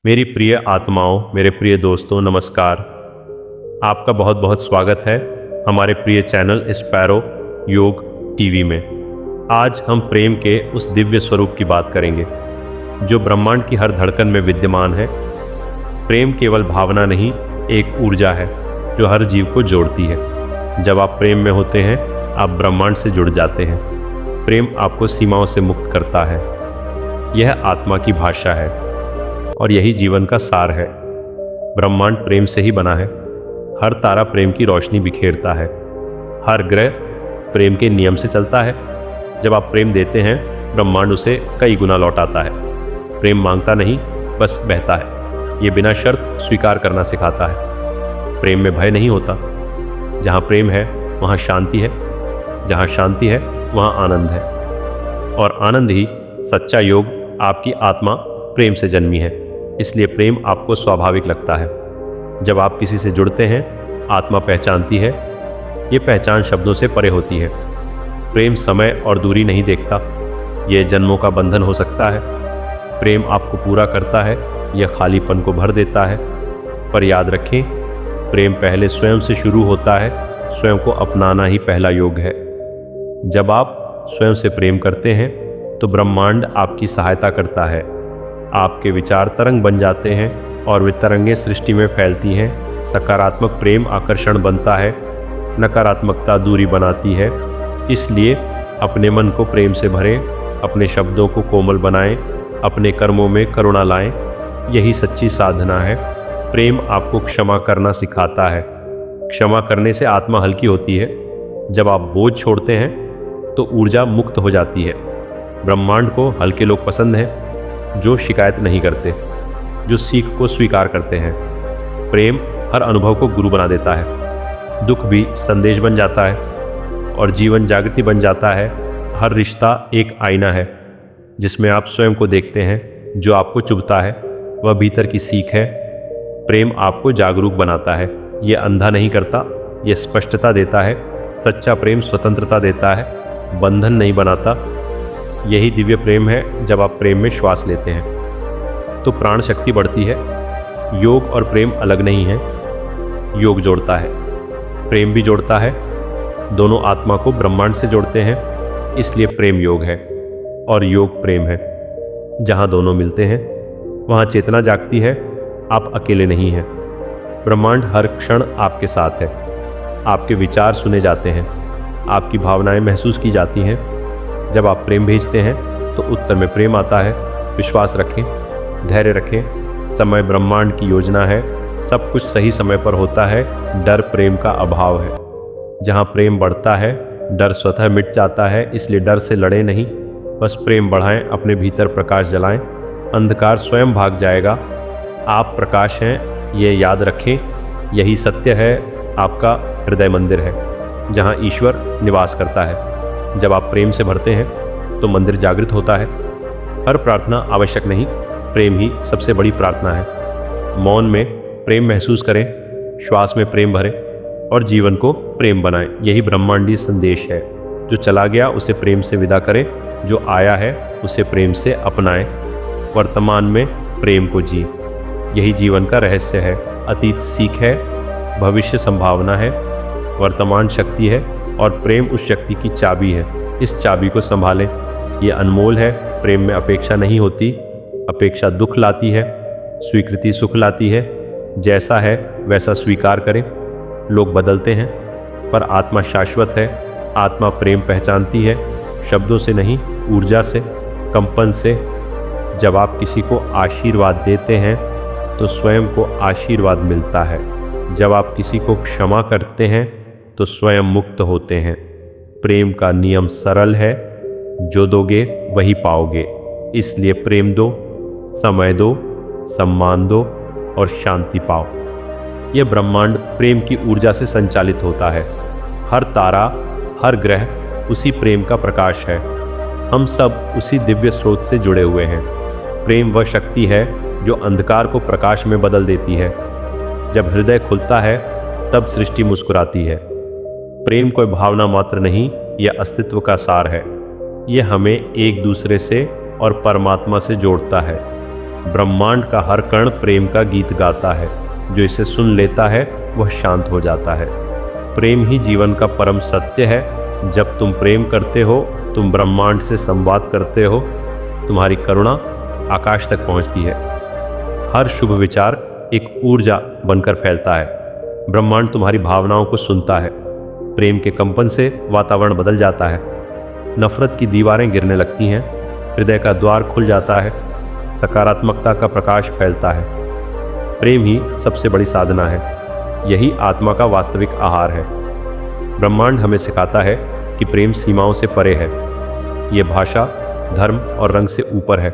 मेरी प्रिय आत्माओं, मेरे प्रिय दोस्तों, नमस्कार। आपका बहुत बहुत स्वागत है हमारे प्रिय चैनल स्पैरो योग टीवी में। आज हम प्रेम के उस दिव्य स्वरूप की बात करेंगे जो ब्रह्मांड की हर धड़कन में विद्यमान है। प्रेम केवल भावना नहीं, एक ऊर्जा है जो हर जीव को जोड़ती है। जब आप प्रेम में होते हैं, आप ब्रह्मांड से जुड़ जाते हैं। प्रेम आपको सीमाओं से मुक्त करता है। यह आत्मा की भाषा है और यही जीवन का सार है। ब्रह्मांड प्रेम से ही बना है। हर तारा प्रेम की रोशनी बिखेरता है। हर ग्रह प्रेम के नियम से चलता है। जब आप प्रेम देते हैं, ब्रह्मांड उसे कई गुना लौटाता है। प्रेम मांगता नहीं, बस बहता है। ये बिना शर्त स्वीकार करना सिखाता है। प्रेम में भय नहीं होता। जहाँ प्रेम है वहाँ शांति है। जहाँ शांति है वहाँ आनंद है। और आनंद ही सच्चा योग। आपकी आत्मा प्रेम से जन्मी है, इसलिए प्रेम आपको स्वाभाविक लगता है। जब आप किसी से जुड़ते हैं, आत्मा पहचानती है। ये पहचान शब्दों से परे होती है। प्रेम समय और दूरी नहीं देखता। ये जन्मों का बंधन हो सकता है। प्रेम आपको पूरा करता है, यह खालीपन को भर देता है। पर याद रखें, प्रेम पहले स्वयं से शुरू होता है। स्वयं को अपनाना ही पहला योग है। जब आप स्वयं से प्रेम करते हैं तो ब्रह्मांड आपकी सहायता करता है। आपके विचार तरंग बन जाते हैं और वे तरंगें सृष्टि में फैलती हैं। सकारात्मक प्रेम आकर्षण बनता है, नकारात्मकता दूरी बनाती है। इसलिए अपने मन को प्रेम से भरें, अपने शब्दों को कोमल बनाएं, अपने कर्मों में करुणा लाएं। यही सच्ची साधना है। प्रेम आपको क्षमा करना सिखाता है। क्षमा करने से आत्मा हल्की होती है। जब आप बोझ छोड़ते हैं तो ऊर्जा मुक्त हो जाती है। ब्रह्मांड को हल्के लोग पसंद हैं, जो शिकायत नहीं करते, जो सीख को स्वीकार करते हैं। प्रेम हर अनुभव को गुरु बना देता है। दुख भी संदेश बन जाता है और जीवन जागृति बन जाता है। हर रिश्ता एक आईना है जिसमें आप स्वयं को देखते हैं। जो आपको चुभता है वह भीतर की सीख है। प्रेम आपको जागरूक बनाता है। ये अंधा नहीं करता, ये स्पष्टता देता है। सच्चा प्रेम स्वतंत्रता देता है, बंधन नहीं बनाता। यही दिव्य प्रेम है। जब आप प्रेम में श्वास लेते हैं तो प्राण शक्ति बढ़ती है। योग और प्रेम अलग नहीं है। योग जोड़ता है, प्रेम भी जोड़ता है। दोनों आत्मा को ब्रह्मांड से जोड़ते हैं, इसलिए प्रेम योग है और योग प्रेम है। जहाँ दोनों मिलते हैं वहाँ चेतना जागती है। आप अकेले नहीं हैं। ब्रह्मांड हर क्षण आपके साथ है। आपके विचार सुने जाते हैं, आपकी भावनाएं महसूस की जाती हैं। जब आप प्रेम भेजते हैं तो उत्तर में प्रेम आता है। विश्वास रखें, धैर्य रखें। समय ब्रह्मांड की योजना है। सब कुछ सही समय पर होता है। डर प्रेम का अभाव है। जहाँ प्रेम बढ़ता है, डर स्वतः मिट जाता है। इसलिए डर से लड़े नहीं, बस प्रेम बढ़ाएं। अपने भीतर प्रकाश जलाएं। अंधकार स्वयं भाग जाएगा। आप प्रकाश हैं, ये याद रखें। यही सत्य है। आपका हृदय मंदिर है जहाँ ईश्वर निवास करता है। जब आप प्रेम से भरते हैं तो मंदिर जागृत होता है। हर प्रार्थना आवश्यक नहीं, प्रेम ही सबसे बड़ी प्रार्थना है। मौन में प्रेम महसूस करें, श्वास में प्रेम भरें और जीवन को प्रेम बनाएं। यही ब्रह्मांडी संदेश है। जो चला गया उसे प्रेम से विदा करें, जो आया है उसे प्रेम से अपनाएं। वर्तमान में प्रेम को जी। यही जीवन का रहस्य है। अतीत सीख है, भविष्य संभावना है, वर्तमान शक्ति है और प्रेम उस शक्ति की चाबी है। इस चाबी को संभालें। ये अनमोल है। प्रेम में अपेक्षा नहीं होती। अपेक्षा दुख लाती है, स्वीकृति सुख लाती है। जैसा है वैसा स्वीकार करें। लोग बदलते हैं पर आत्मा शाश्वत है। आत्मा प्रेम पहचानती है, शब्दों से नहीं, ऊर्जा से, कंपन से। जब आप किसी को आशीर्वाद देते हैं तो स्वयं को आशीर्वाद मिलता है। जब आप किसी को क्षमा करते हैं तो स्वयं मुक्त होते हैं। प्रेम का नियम सरल है, जो दोगे वही पाओगे। इसलिए प्रेम दो, समय दो, सम्मान दो और शांति पाओ। यह ब्रह्मांड प्रेम की ऊर्जा से संचालित होता है। हर तारा, हर ग्रह उसी प्रेम का प्रकाश है। हम सब उसी दिव्य स्रोत से जुड़े हुए हैं। प्रेम वह शक्ति है जो अंधकार को प्रकाश में बदल देती है। जब हृदय खुलता है तब सृष्टि मुस्कुराती है। प्रेम कोई भावना मात्र नहीं, यह अस्तित्व का सार है। यह हमें एक दूसरे से और परमात्मा से जोड़ता है। ब्रह्मांड का हर कण प्रेम का गीत गाता है। जो इसे सुन लेता है वह शांत हो जाता है। प्रेम ही जीवन का परम सत्य है। जब तुम प्रेम करते हो, तुम ब्रह्मांड से संवाद करते हो। तुम्हारी करुणा आकाश तक पहुंचती है। हर शुभ विचार एक ऊर्जा बनकर फैलता है। ब्रह्मांड तुम्हारी भावनाओं को सुनता है। प्रेम के कंपन से वातावरण बदल जाता है। नफरत की दीवारें गिरने लगती हैं। हृदय का द्वार खुल जाता है। सकारात्मकता का प्रकाश फैलता है। प्रेम ही सबसे बड़ी साधना है। यही आत्मा का वास्तविक आहार है। ब्रह्मांड हमें सिखाता है कि प्रेम सीमाओं से परे है। ये भाषा, धर्म और रंग से ऊपर है।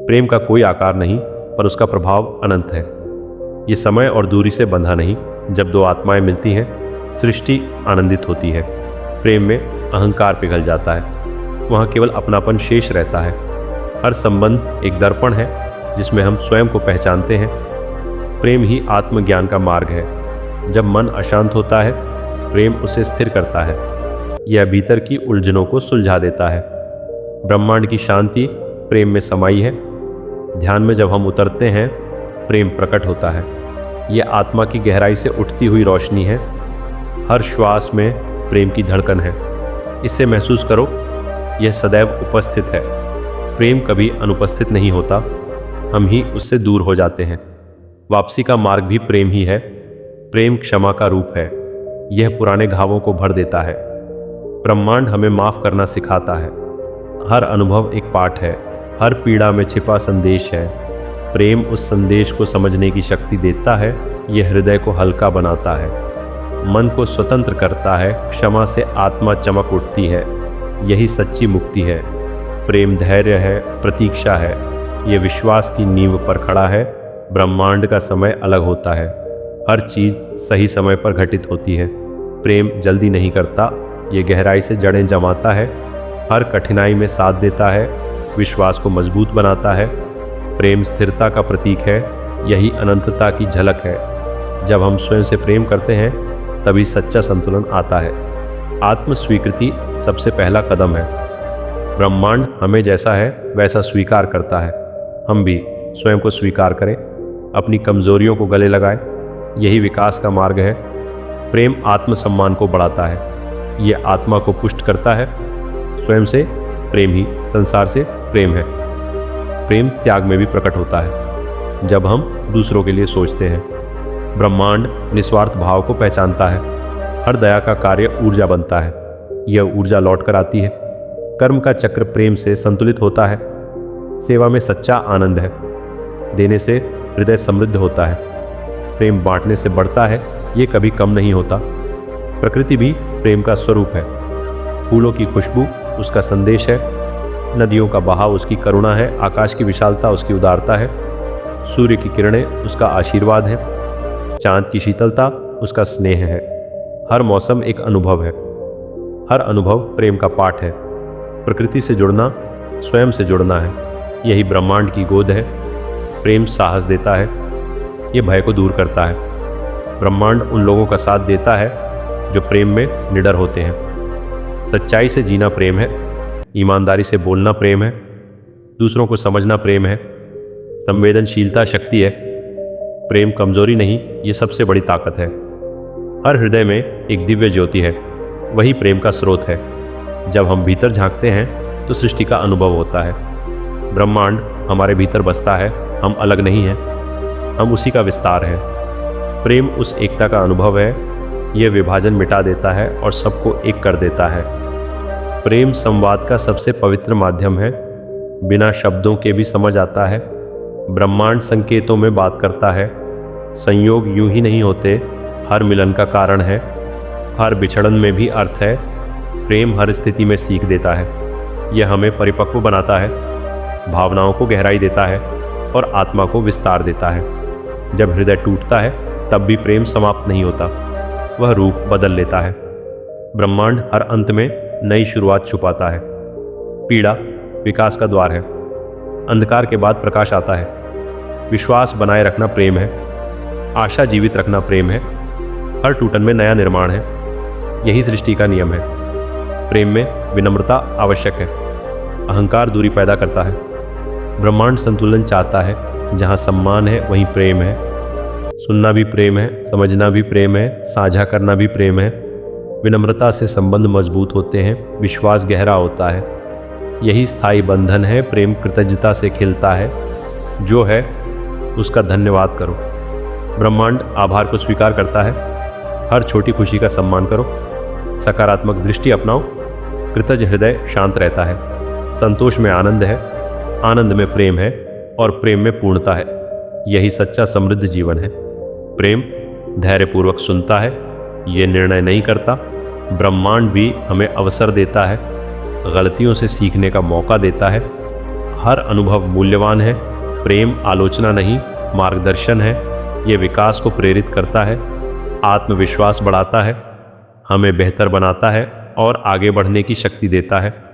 प्रेम का कोई आकार नहीं, पर उसका प्रभाव अनंत है। ये समय और दूरी से बंधा नहीं। जब दो आत्माएं मिलती हैं, सृष्टि आनंदित होती है। प्रेम में अहंकार पिघल जाता है। वहाँ केवल अपनापन शेष रहता है। हर संबंध एक दर्पण है जिसमें हम स्वयं को पहचानते हैं। प्रेम ही आत्मज्ञान का मार्ग है। जब मन अशांत होता है, प्रेम उसे स्थिर करता है। यह भीतर की उलझनों को सुलझा देता है। ब्रह्मांड की शांति प्रेम में समाई है। ध्यान में जब हम उतरते हैं, प्रेम प्रकट होता है। यह आत्मा की गहराई से उठती हुई रोशनी है। हर श्वास में प्रेम की धड़कन है। इसे महसूस करो, यह सदैव उपस्थित है। प्रेम कभी अनुपस्थित नहीं होता, हम ही उससे दूर हो जाते हैं। वापसी का मार्ग भी प्रेम ही है। प्रेम क्षमा का रूप है। यह पुराने घावों को भर देता है। ब्रह्मांड हमें माफ करना सिखाता है। हर अनुभव एक पाठ है। हर पीड़ा में छिपा संदेश है। प्रेम उस संदेश को समझने की शक्ति देता है। यह हृदय को हल्का बनाता है, मन को स्वतंत्र करता है। क्षमा से आत्मा चमक उठती है। यही सच्ची मुक्ति है। प्रेम धैर्य है, प्रतीक्षा है। यह विश्वास की नींव पर खड़ा है। ब्रह्मांड का समय अलग होता है। हर चीज़ सही समय पर घटित होती है। प्रेम जल्दी नहीं करता, ये गहराई से जड़ें जमाता है। हर कठिनाई में साथ देता है। विश्वास को मजबूत बनाता है। प्रेम स्थिरता का प्रतीक है। यही अनंतता की झलक है। जब हम स्वयं से प्रेम करते हैं, तभी सच्चा संतुलन आता है। आत्म स्वीकृति सबसे पहला कदम है। ब्रह्मांड हमें जैसा है वैसा स्वीकार करता है। हम भी स्वयं को स्वीकार करें, अपनी कमजोरियों को गले लगाएं। यही विकास का मार्ग है। प्रेम आत्मसम्मान को बढ़ाता है। यह आत्मा को पुष्ट करता है। स्वयं से प्रेम ही संसार से प्रेम है। प्रेम त्याग में भी प्रकट होता है। जब हम दूसरों के लिए सोचते हैं, ब्रह्मांड निस्वार्थ भाव को पहचानता है। हर दया का कार्य ऊर्जा बनता है। यह ऊर्जा लौट कर आती है। कर्म का चक्र प्रेम से संतुलित होता है। सेवा में सच्चा आनंद है। देने से हृदय समृद्ध होता है। प्रेम बांटने से बढ़ता है। ये कभी कम नहीं होता। प्रकृति भी प्रेम का स्वरूप है। फूलों की खुशबू उसका संदेश है। नदियों का बहाव उसकी करुणा है। आकाश की विशालता उसकी उदारता है। सूर्य की किरणें उसका आशीर्वाद है। चांद की शीतलता उसका स्नेह है। हर मौसम एक अनुभव है। हर अनुभव प्रेम का पाठ है। प्रकृति से जुड़ना स्वयं से जुड़ना है। यही ब्रह्मांड की गोद है। प्रेम साहस देता है। ये भय को दूर करता है। ब्रह्मांड उन लोगों का साथ देता है जो प्रेम में निडर होते हैं। सच्चाई से जीना प्रेम है। ईमानदारी से बोलना प्रेम है। दूसरों को समझना प्रेम है। संवेदनशीलता शक्ति है। प्रेम कमजोरी नहीं, ये सबसे बड़ी ताकत है। हर हृदय में एक दिव्य ज्योति है। वही प्रेम का स्रोत है। जब हम भीतर झांकते हैं तो सृष्टि का अनुभव होता है। ब्रह्मांड हमारे भीतर बसता है। हम अलग नहीं हैं, हम उसी का विस्तार हैं। प्रेम उस एकता का अनुभव है। यह विभाजन मिटा देता है और सबको एक कर देता है। प्रेम संवाद का सबसे पवित्र माध्यम है। बिना शब्दों के भी समझ आता है। ब्रह्मांड संकेतों में बात करता है। संयोग यूं ही नहीं होते, हर मिलन का कारण है। हर बिछड़न में भी अर्थ है। प्रेम हर स्थिति में सीख देता है। यह हमें परिपक्व बनाता है, भावनाओं को गहराई देता है और आत्मा को विस्तार देता है। जब हृदय टूटता है तब भी प्रेम समाप्त नहीं होता, वह रूप बदल लेता है। ब्रह्मांड हर अंत में नई शुरुआत छुपाता है। पीड़ा विकास का द्वार है। अंधकार के बाद प्रकाश आता है। विश्वास बनाए रखना प्रेम है। आशा जीवित रखना प्रेम है। हर टूटन में नया निर्माण है। यही सृष्टि का नियम है। प्रेम में विनम्रता आवश्यक है। अहंकार दूरी पैदा करता है। ब्रह्मांड संतुलन चाहता है। जहाँ सम्मान है वहीं प्रेम है। सुनना भी प्रेम है, समझना भी प्रेम है, साझा करना भी प्रेम है। विनम्रता से संबंध मजबूत होते हैं, विश्वास गहरा होता है। यही स्थायी बंधन है। प्रेम कृतज्ञता से खिलता है। जो है उसका धन्यवाद करो। ब्रह्मांड आभार को स्वीकार करता है। हर छोटी खुशी का सम्मान करो। सकारात्मक दृष्टि अपनाओ। कृतज्ञ हृदय शांत रहता है। संतोष में आनंद है, आनंद में प्रेम है और प्रेम में पूर्णता है। यही सच्चा समृद्ध जीवन है। प्रेम धैर्यपूर्वक सुनता है, ये निर्णय नहीं करता। ब्रह्मांड भी हमें अवसर देता है, गलतियों से सीखने का मौका देता है। हर अनुभव मूल्यवान है। प्रेम आलोचना नहीं, मार्गदर्शन है। ये विकास को प्रेरित करता है, आत्मविश्वास बढ़ाता है, हमें बेहतर बनाता है और आगे बढ़ने की शक्ति देता है।